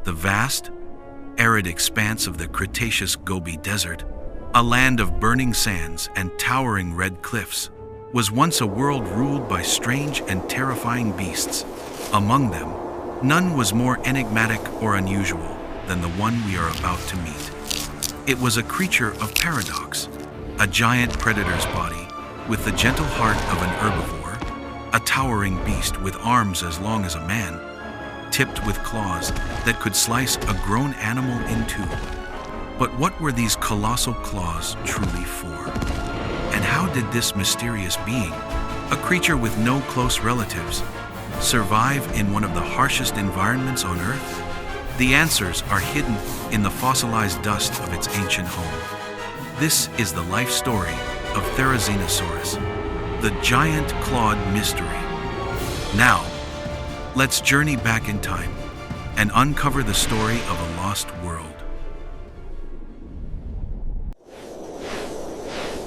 The vast, arid expanse of the Cretaceous Gobi Desert, a land of burning sands and towering red cliffs, was once a world ruled by strange and terrifying beasts. Among them, none was more enigmatic or unusual than the one we are about to meet. It was a creature of paradox, a giant predator's body with the gentle heart of an herbivore, a towering beast with arms as long as a man, tipped with claws that could slice a grown animal in two. But what were these colossal claws truly for? And how did this mysterious being, a creature with no close relatives, survive in one of the harshest environments on Earth? The answers are hidden in the fossilized dust of its ancient home. This is the life story of Therizinosaurus, the giant clawed mystery. Now, let's journey back in time and uncover the story of a lost world.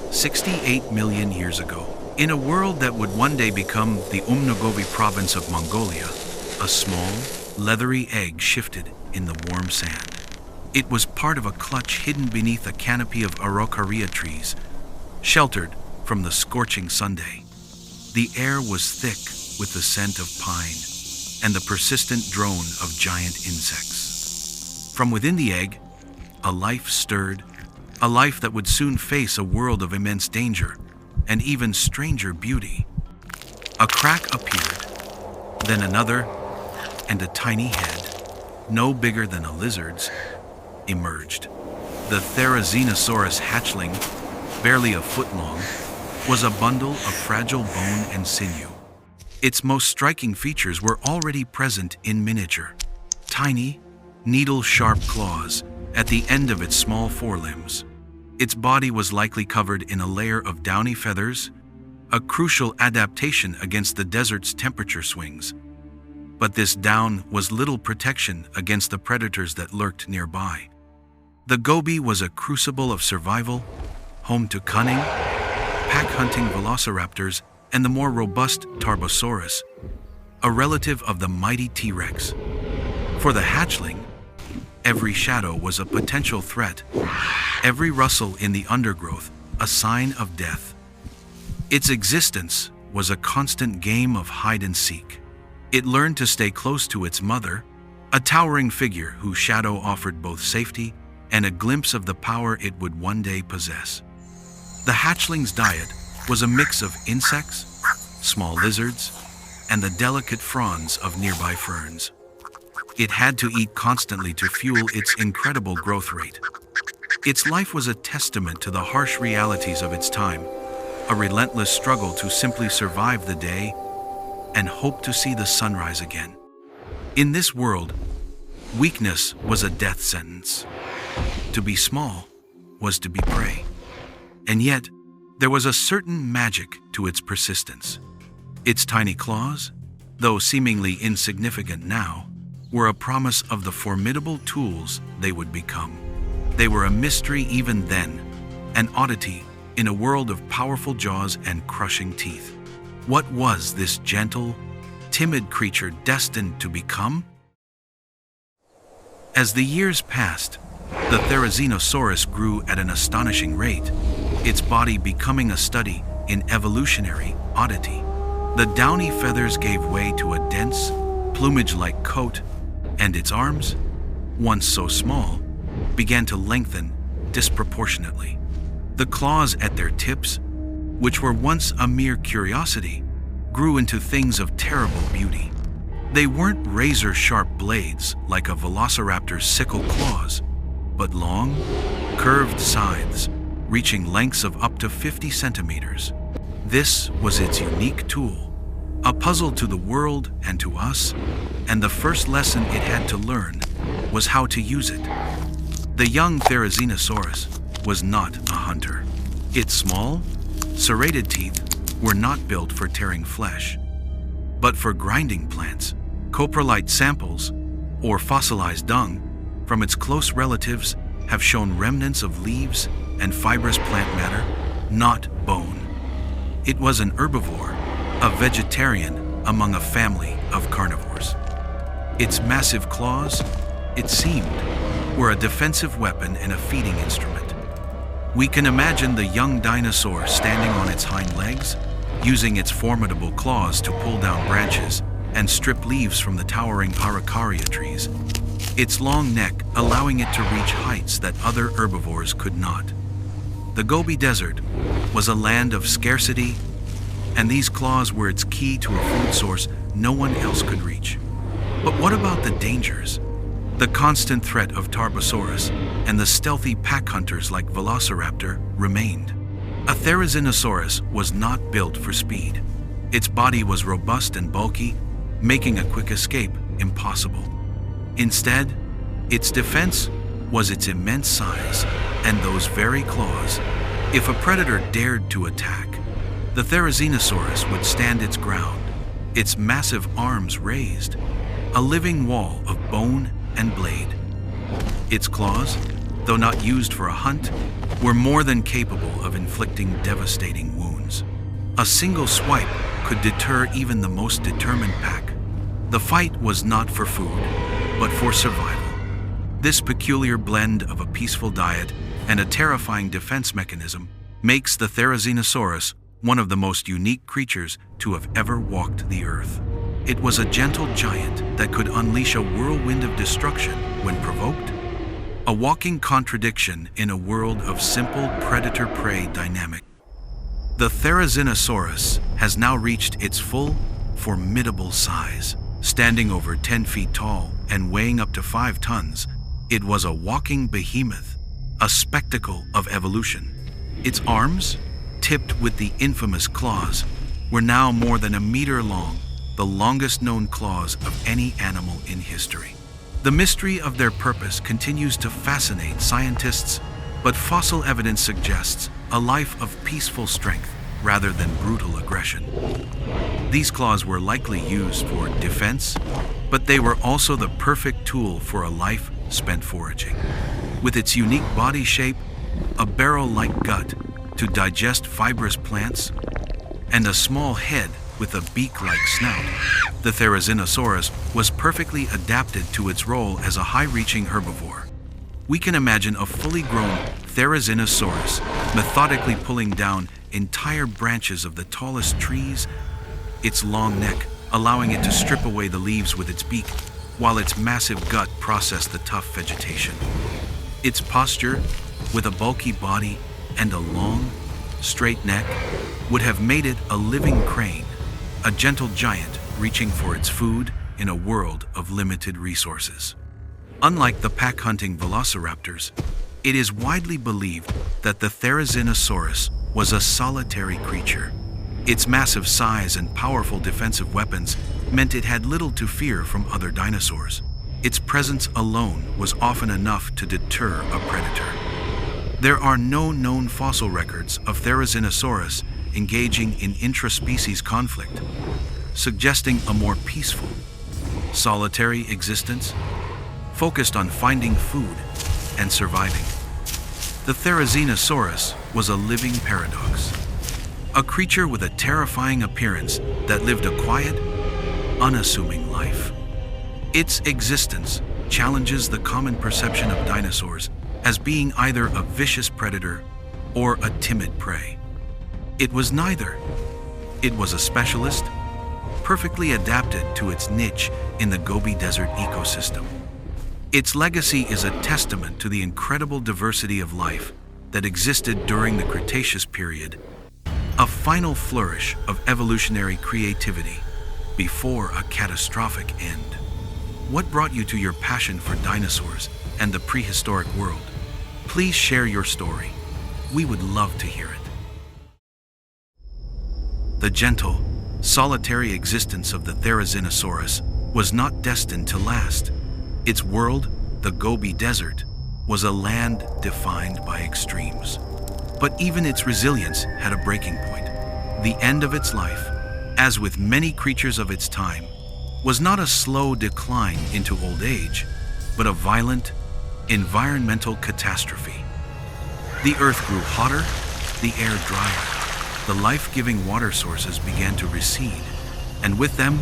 68 million years ago, in a world that would one day become the Umnogovi province of Mongolia, a small, leathery egg shifted in the warm sand. It was part of a clutch hidden beneath a canopy of araucaria trees, sheltered from the scorching Sunday. The air was thick with the scent of pine and the persistent drone of giant insects. From within the egg, a life stirred, a life that would soon face a world of immense danger and even stranger beauty. A crack appeared, then another, and a tiny head, no bigger than a lizard's, emerged. The Therizinosaurus hatchling, barely a foot long, was a bundle of fragile bone and sinew. Its most striking features were already present in miniature. Tiny, needle-sharp claws at the end of its small forelimbs. Its body was likely covered in a layer of downy feathers, a crucial adaptation against the desert's temperature swings. But this down was little protection against the predators that lurked nearby. The Gobi was a crucible of survival, home to cunning, pack-hunting velociraptors and the more robust Tarbosaurus, a relative of the mighty T-Rex. For the hatchling, every shadow was a potential threat, every rustle in the undergrowth a sign of death. Its existence was a constant game of hide and seek. It learned to stay close to its mother, a towering figure whose shadow offered both safety and a glimpse of the power it would one day possess. The hatchling's diet was a mix of insects, small lizards, and the delicate fronds of nearby ferns. It had to eat constantly to fuel its incredible growth rate. Its life was a testament to the harsh realities of its time, a relentless struggle to simply survive the day and hope to see the sunrise again. In this world, weakness was a death sentence. To be small was to be prey. And yet, there was a certain magic to its persistence. Its tiny claws, though seemingly insignificant now, were a promise of the formidable tools they would become. They were a mystery even then, an oddity in a world of powerful jaws and crushing teeth. What was this gentle, timid creature destined to become? As the years passed, the Therizinosaurus grew at an astonishing rate, its body becoming a study in evolutionary oddity. The downy feathers gave way to a dense, plumage-like coat, and its arms, once so small, began to lengthen disproportionately. The claws at their tips, which were once a mere curiosity, grew into things of terrible beauty. They weren't razor-sharp blades like a velociraptor's sickle claws, but long, curved scythes, reaching lengths of up to 50 centimeters. This was its unique tool, a puzzle to the world and to us, and the first lesson it had to learn was how to use it. The young Therizinosaurus was not a hunter. Its small, serrated teeth were not built for tearing flesh, but for grinding plants. Coprolite samples, or fossilized dung, from its close relatives have shown remnants of leaves and fibrous plant matter, not bone. It was an herbivore, a vegetarian among a family of carnivores. Its massive claws, it seemed, were a defensive weapon and a feeding instrument. We can imagine the young dinosaur standing on its hind legs, using its formidable claws to pull down branches and strip leaves from the towering Araucaria trees, its long neck allowing it to reach heights that other herbivores could not. The Gobi Desert was a land of scarcity, and these claws were its key to a food source no one else could reach. But what about the dangers? The constant threat of Tarbosaurus and the stealthy pack hunters like Velociraptor remained. A Therizinosaurus was not built for speed. Its body was robust and bulky, making a quick escape impossible. Instead, its defense was its immense size and those very claws. If a predator dared to attack, the Therizinosaurus would stand its ground, its massive arms raised, a living wall of bone and blade. Its claws, though not used for a hunt, were more than capable of inflicting devastating wounds. A single swipe could deter even the most determined pack. The fight was not for food, but for survival. This peculiar blend of a peaceful diet and a terrifying defense mechanism makes the Therizinosaurus one of the most unique creatures to have ever walked the earth. It was a gentle giant that could unleash a whirlwind of destruction when provoked, a walking contradiction in a world of simple predator-prey dynamic. The Therizinosaurus has now reached its full, formidable size. Standing over 10 feet tall and weighing up to 5 tons, it was a walking behemoth, a spectacle of evolution. Its arms, tipped with the infamous claws, were now more than a meter long, the longest known claws of any animal in history. The mystery of their purpose continues to fascinate scientists, but fossil evidence suggests a life of peaceful strength rather than brutal aggression. These claws were likely used for defense, but they were also the perfect tool for a life spent foraging. With its unique body shape, a barrel-like gut to digest fibrous plants, and a small head with a beak-like snout, the Therizinosaurus was perfectly adapted to its role as a high-reaching herbivore. We can imagine a fully grown Therizinosaurus methodically pulling down entire branches of the tallest trees, its long neck allowing it to strip away the leaves with its beak, while its massive gut processed the tough vegetation. Its posture, with a bulky body and a long, straight neck, would have made it a living crane, a gentle giant reaching for its food in a world of limited resources. Unlike the pack-hunting velociraptors, it is widely believed that the Therizinosaurus was a solitary creature. Its massive size and powerful defensive weapons meant it had little to fear from other dinosaurs. Its presence alone was often enough to deter a predator. There are no known fossil records of Therizinosaurus engaging in intraspecies conflict, suggesting a more peaceful, solitary existence focused on finding food and surviving. The Therizinosaurus was a living paradox, a creature with a terrifying appearance that lived a quiet, unassuming life. Its existence challenges the common perception of dinosaurs as being either a vicious predator or a timid prey. It was neither. It was a specialist, perfectly adapted to its niche in the Gobi Desert ecosystem. Its legacy is a testament to the incredible diversity of life that existed during the Cretaceous period, a final flourish of evolutionary creativity before a catastrophic end. What brought you to your passion for dinosaurs and the prehistoric world? Please share your story. We would love to hear it. The gentle, solitary existence of the Therizinosaurus was not destined to last. Its world, the Gobi Desert, was a land defined by extremes. But even its resilience had a breaking point. The end of its life, as with many creatures of its time, was not a slow decline into old age, but a violent, environmental catastrophe. The earth grew hotter, the air drier, the life-giving water sources began to recede, and with them,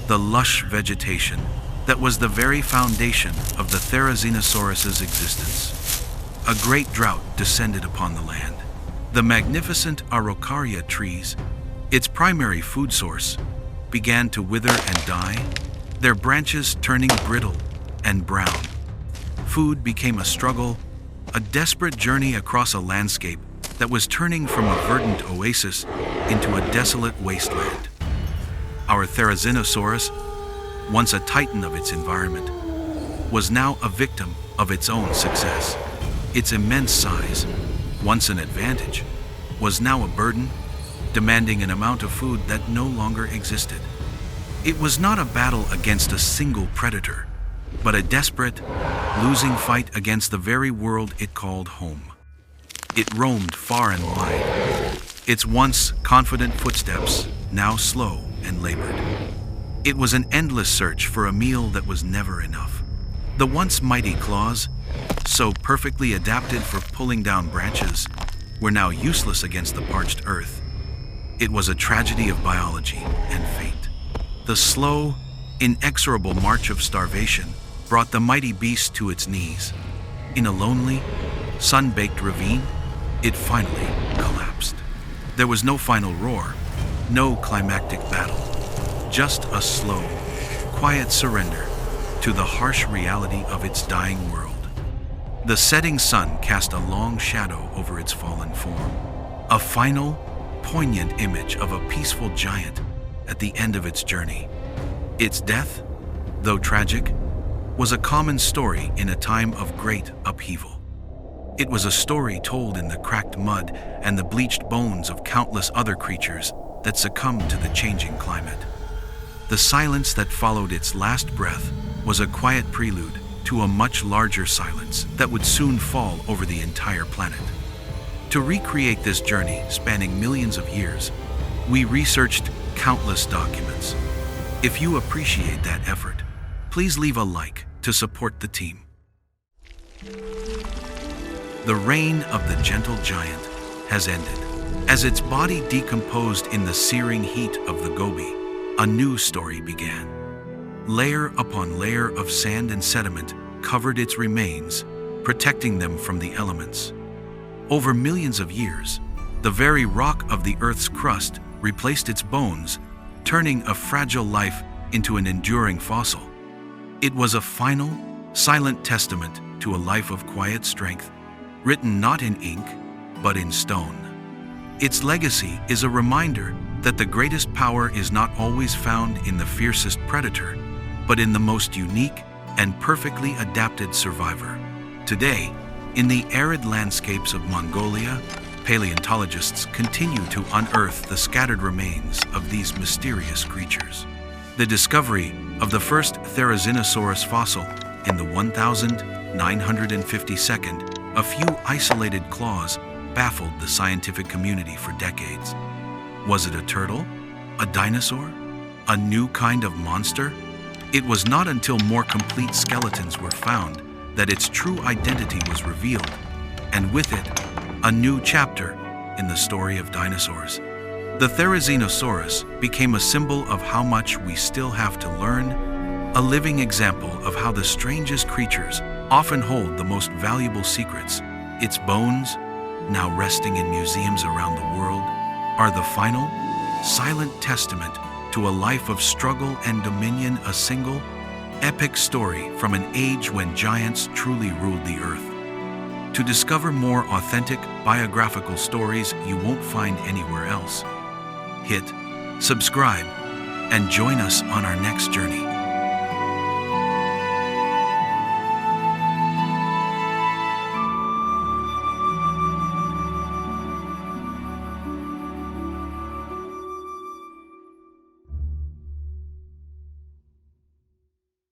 the lush vegetation that was the very foundation of the Therizinosaurus's existence. A great drought descended upon the land. The magnificent Araucaria trees, its primary food source, began to wither and die, their branches turning brittle and brown. Food became a struggle, a desperate journey across a landscape that was turning from a verdant oasis into a desolate wasteland. Our Therizinosaurus, once a titan of its environment, was now a victim of its own success. Its immense size, once an advantage, was now a burden, demanding an amount of food that no longer existed. It was not a battle against a single predator, but a desperate, losing fight against the very world it called home. It roamed far and wide, its once confident footsteps now slow and labored. It was an endless search for a meal that was never enough. The once mighty claws, so perfectly adapted for pulling down branches, were now useless against the parched earth. It was a tragedy of biology and fate. The slow, inexorable march of starvation brought the mighty beast to its knees. In a lonely, sun-baked ravine, it finally collapsed. There was no final roar, no climactic battle, just a slow, quiet surrender to the harsh reality of its dying world. The setting sun cast a long shadow over its fallen form, a final, poignant image of a peaceful giant at the end of its journey. Its death, though tragic, was a common story in a time of great upheaval. It was a story told in the cracked mud and the bleached bones of countless other creatures that succumbed to the changing climate. The silence that followed its last breath was a quiet prelude to a much larger silence that would soon fall over the entire planet. To recreate this journey spanning millions of years, we researched countless documents. If you appreciate that effort, please leave a like to support the team. The reign of the gentle giant has ended. As its body decomposed in the searing heat of the Gobi, a new story began. Layer upon layer of sand and sediment covered its remains, protecting them from the elements. Over millions of years, the very rock of the Earth's crust replaced its bones, turning a fragile life into an enduring fossil. It was a final, silent testament to a life of quiet strength, written not in ink, but in stone. Its legacy is a reminder that the greatest power is not always found in the fiercest predator, but in the most unique and perfectly adapted survivor. Today, in the arid landscapes of Mongolia, paleontologists continue to unearth the scattered remains of these mysterious creatures. The discovery of the first Therizinosaurus fossil in the 1952nd, a few isolated claws baffled the scientific community for decades. Was it a turtle? A dinosaur? A new kind of monster? It was not until more complete skeletons were found that its true identity was revealed, and with it, a new chapter in the story of dinosaurs. The Therizinosaurus became a symbol of how much we still have to learn, a living example of how the strangest creatures often hold the most valuable secrets. Its bones, now resting in museums around the world, are the final, silent testament to a life of struggle and dominion, a single, epic story from an age when giants truly ruled the earth. To discover more authentic biographical stories you won't find anywhere else, hit subscribe and join us on our next journey.